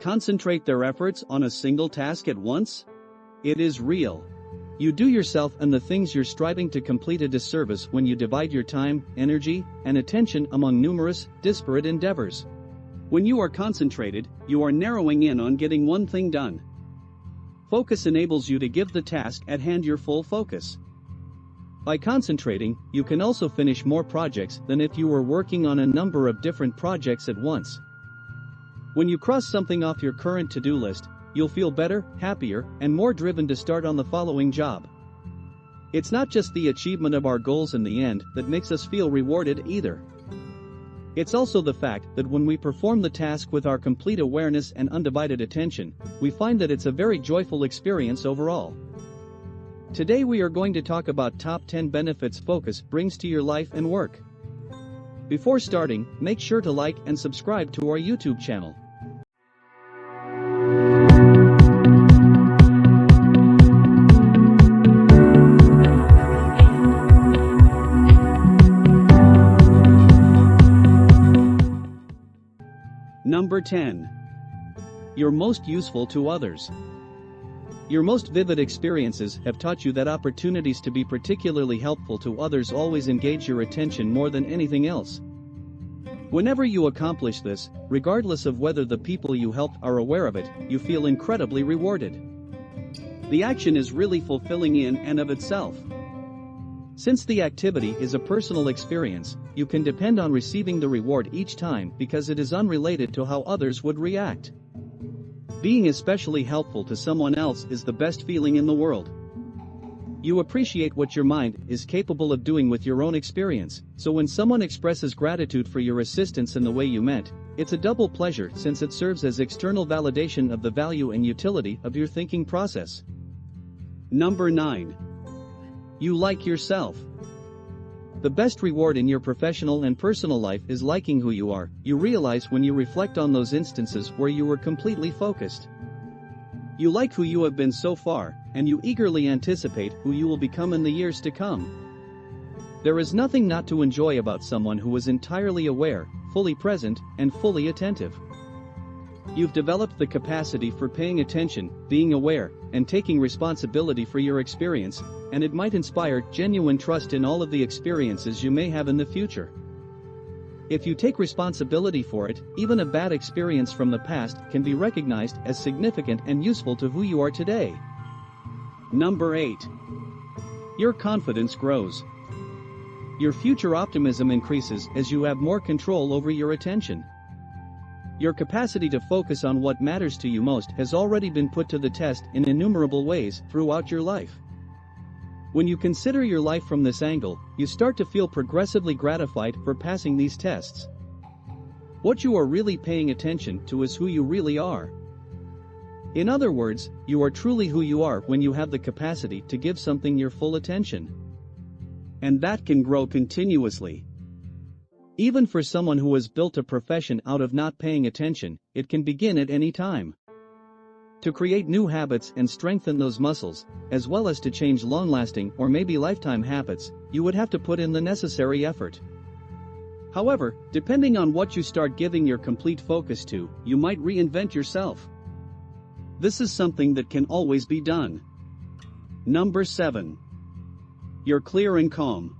concentrate their efforts on a single task at once? It is real. You do yourself and the things you're striving to complete a disservice when you divide your time, energy, and attention among numerous, disparate endeavors. When you are concentrated, you are narrowing in on getting one thing done. Focus enables you to give the task at hand your full focus. By concentrating, you can also finish more projects than if you were working on a number of different projects at once. When you cross something off your current to-do list, you'll feel better, happier, and more driven to start on the following job. It's not just the achievement of our goals in the end that makes us feel rewarded either. It's also the fact that when we perform the task with our complete awareness and undivided attention, we find that it's a very joyful experience overall. Today we are going to talk about top 10 benefits focus brings to your life and work. Before starting, make sure to like and subscribe to our YouTube channel. Number 10. You're most useful to others. Your most vivid experiences have taught you that opportunities to be particularly helpful to others always engage your attention more than anything else. Whenever you accomplish this, regardless of whether the people you helped are aware of it, you feel incredibly rewarded. The action is really fulfilling in and of itself. Since the activity is a personal experience, you can depend on receiving the reward each time because it is unrelated to how others would react. Being especially helpful to someone else is the best feeling in the world. You appreciate what your mind is capable of doing with your own experience, so when someone expresses gratitude for your assistance in the way you meant, it's a double pleasure since it serves as external validation of the value and utility of your thinking process. Number 9. You like yourself. The best reward in your professional and personal life is liking who you are. You realize when you reflect on those instances where you were completely focused. You like who you have been so far, and you eagerly anticipate who you will become in the years to come. There is nothing not to enjoy about someone who is entirely aware, fully present, and fully attentive. You've developed the capacity for paying attention, being aware, and taking responsibility for your experience, and it might inspire genuine trust in all of the experiences you may have in the future. If you take responsibility for it, even a bad experience from the past can be recognized as significant and useful to who you are today. Number 8. Your confidence grows. Your future optimism increases as you have more control over your attention. Your capacity to focus on what matters to you most has already been put to the test in innumerable ways throughout your life. When you consider your life from this angle, you start to feel progressively gratified for passing these tests. What you are really paying attention to is who you really are. In other words, you are truly who you are when you have the capacity to give something your full attention. And that can grow continuously. Even for someone who has built a profession out of not paying attention, it can begin at any time. To create new habits and strengthen those muscles, as well as to change long-lasting or maybe lifetime habits, you would have to put in the necessary effort. However, depending on what you start giving your complete focus to, you might reinvent yourself. This is something that can always be done. Number 7. You're clear and calm.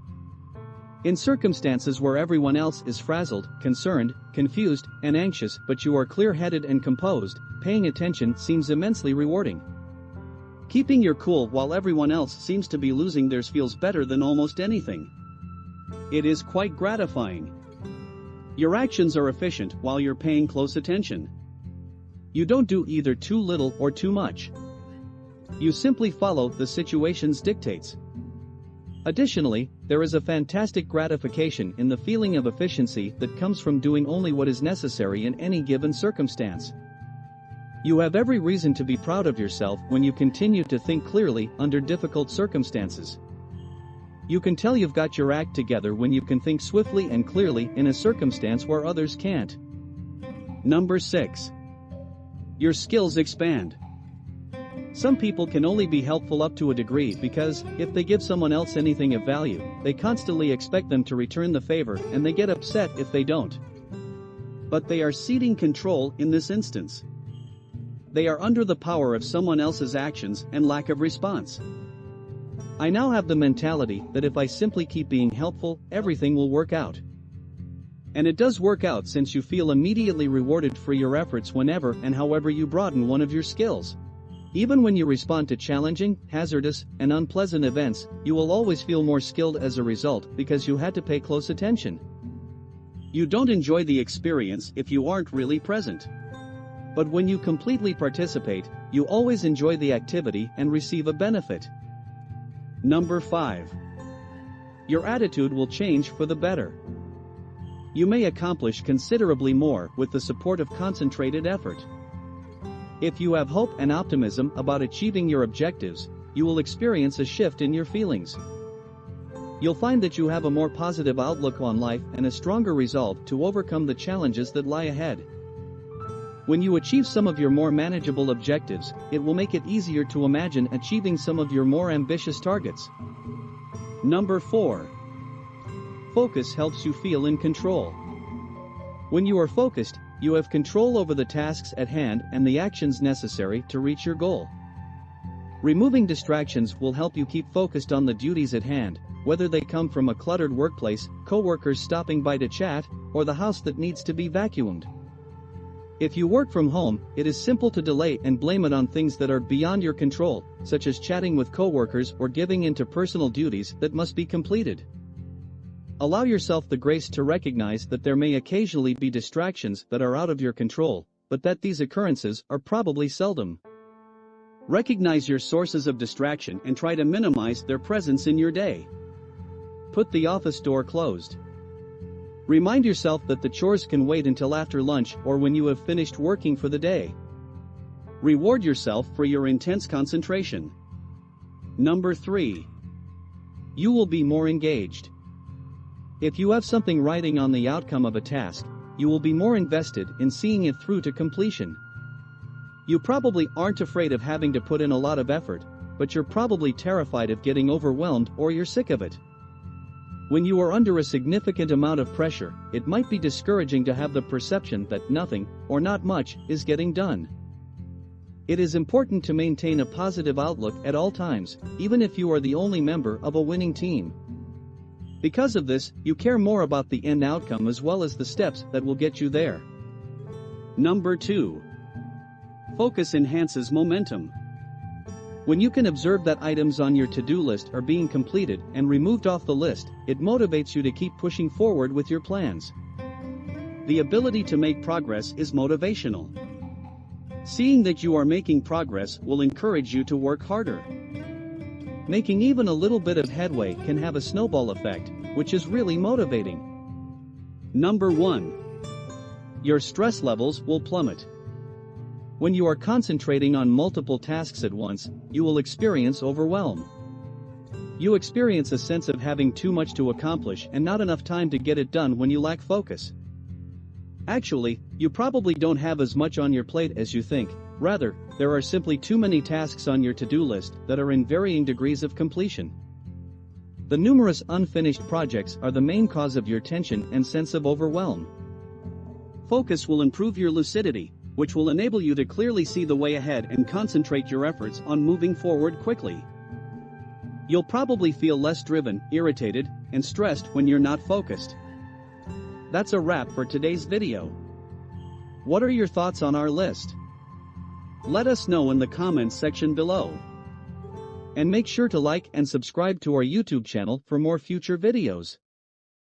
In circumstances where everyone else is frazzled, concerned, confused, and anxious, but you are clear-headed and composed, paying attention seems immensely rewarding. Keeping your cool while everyone else seems to be losing theirs feels better than almost anything. It is quite gratifying. Your actions are efficient while you're paying close attention. You don't do either too little or too much. You simply follow the situation's dictates. Additionally, there is a fantastic gratification in the feeling of efficiency that comes from doing only what is necessary in any given circumstance. You have every reason to be proud of yourself when you continue to think clearly under difficult circumstances. You can tell you've got your act together when you can think swiftly and clearly in a circumstance where others can't. Number 6. Your skills expand. Some people can only be helpful up to a degree because, if they give someone else anything of value, they constantly expect them to return the favor and they get upset if they don't. But they are ceding control in this instance. They are under the power of someone else's actions and lack of response. I now have the mentality that if I simply keep being helpful, everything will work out. And it does work out, since you feel immediately rewarded for your efforts whenever and however you broaden one of your skills. Even when you respond to challenging, hazardous, and unpleasant events, you will always feel more skilled as a result because you had to pay close attention. You don't enjoy the experience if you aren't really present. But when you completely participate, you always enjoy the activity and receive a benefit. Number 5. Your attitude will change for the better. You may accomplish considerably more with the support of concentrated effort. If you have hope and optimism about achieving your objectives, you will experience a shift in your feelings. You'll find that you have a more positive outlook on life and a stronger resolve to overcome the challenges that lie ahead. When you achieve some of your more manageable objectives, it will make it easier to imagine achieving some of your more ambitious targets. Number 4. Focus helps you feel in control. When you are focused, you have control over the tasks at hand and the actions necessary to reach your goal. Removing distractions will help you keep focused on the duties at hand, whether they come from a cluttered workplace, coworkers stopping by to chat, or the house that needs to be vacuumed. If you work from home, it is simple to delay and blame it on things that are beyond your control, such as chatting with coworkers or giving in to personal duties that must be completed. Allow yourself the grace to recognize that there may occasionally be distractions that are out of your control, but that these occurrences are probably seldom. Recognize your sources of distraction and try to minimize their presence in your day. Put the office door closed. Remind yourself that the chores can wait until after lunch or when you have finished working for the day. Reward yourself for your intense concentration. Number 3. You will be more engaged. If you have something riding on the outcome of a task, you will be more invested in seeing it through to completion. You probably aren't afraid of having to put in a lot of effort, but you're probably terrified of getting overwhelmed or you're sick of it. When you are under a significant amount of pressure, it might be discouraging to have the perception that nothing, or not much, is getting done. It is important to maintain a positive outlook at all times, even if you are the only member of a winning team. Because of this, you care more about the end outcome as well as the steps that will get you there. Number 2. Focus enhances momentum. When you can observe that items on your to-do list are being completed and removed off the list, it motivates you to keep pushing forward with your plans. The ability to make progress is motivational. Seeing that you are making progress will encourage you to work harder. Making even a little bit of headway can have a snowball effect, which is really motivating. Number 1. Your stress levels will plummet. When you are concentrating on multiple tasks at once, you will experience overwhelm. You experience a sense of having too much to accomplish and not enough time to get it done when you lack focus. Actually, you probably don't have as much on your plate as you think. Rather, there are simply too many tasks on your to-do list that are in varying degrees of completion. The numerous unfinished projects are the main cause of your tension and sense of overwhelm. Focus will improve your lucidity, which will enable you to clearly see the way ahead and concentrate your efforts on moving forward quickly. You'll probably feel less driven, irritated, and stressed when you're not focused. That's a wrap for today's video. What are your thoughts on our list? Let us know in the comments section below. And make sure to like and subscribe to our YouTube channel for more future videos.